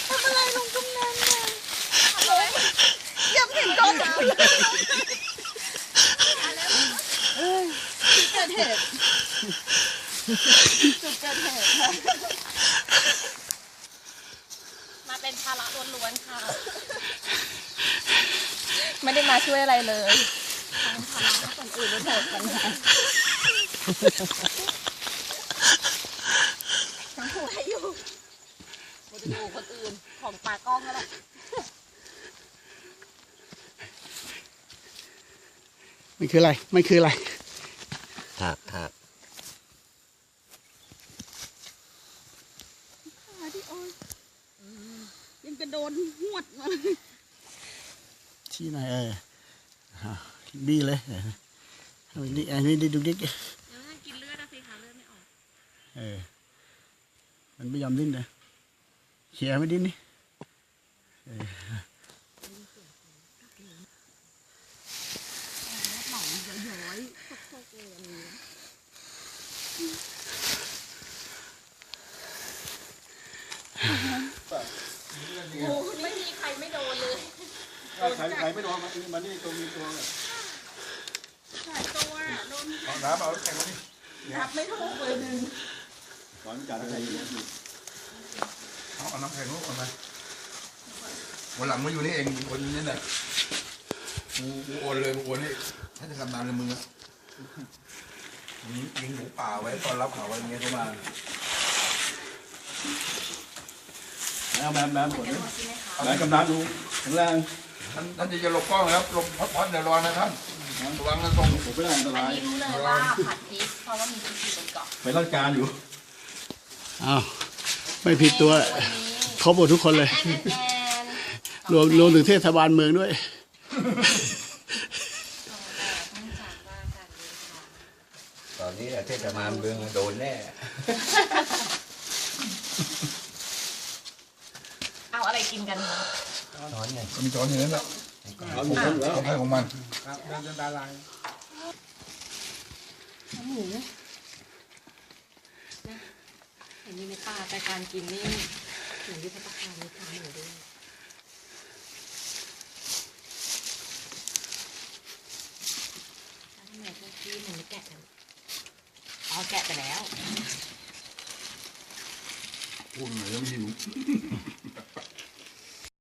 ทำอะไรลุงกำนันน่ะอย่าเห็นโดนจุดเกิดเหตุมาเป็นภาระล้วนๆค่ะไม่ได้มาช่วยอะไรเลยทำภาระให้คนอื่นรู้เถิดกันค่ะทั้งหัวอยู่เราจะดูคนอื่นของตากล้องแล้วแหละ มันคืออะไรมันคืออะไรถากที่โอ้ยยังกระโดนหวดมาที่ไหนบี้เลยอันนี้ดูดิเดี๋ยวถ้ากินเลือดนะสิคะเลือดไม่ออกมันไม่ยอมดิ้นเลยเขี่ยไม่ดิ้นนี่โอ้ไม่มีใครไม่โดนเลยใครไม่โดนมันนี่ตัวมีตัวเลย หลายตัวโดน เอาน้ำเอาแข็งมาดิ นับไม่ถูกเลยนึง สอนการอะไรอยู่เอาน้ำแข็งลูกเอามาวันหลังมาอยู่นี่เองคนนี้แหละกูโอนเลยกูโอนให้ถ้าจะทำงานในมือยิงหมูป่าไว้ตอนรับเขาไว้เงี้ยเข้ามาแล้วแบมหมดเลยอะไรกำลังดูแข็งแรงท่านจะหลบกล้องแล้วหลบพัดเดี๋ยวรอนะท่านระวังนะตรงผมไม่ได้อันต อัน ราย นี้รู้เลยว่าผัดพริกเพราะว่ามีพริกอยู่บนเกาะ ไปราชการอยู่อ้าวไม่ผิดตัวครบหมดทุกคนเลยรวมถึงเทศบาลเมืองด้วยตอนนี้เทศบาลเมืองโดนแน่ เอาอะไรกินกันคะ ช้อนไง มีช้อนอย่างนั้นแหละเอาหมูแล้วของใครของมันครับดารา หมูนะเห็นมีในป่าแต่การกินนี่ถึงที่พัตตาคารมีทานหมูด้วยทำไมเมื่อกี้มันไม่แกะกันอ๋อแกะไปแล้ว พูดหน่อยแล้วไม่หิว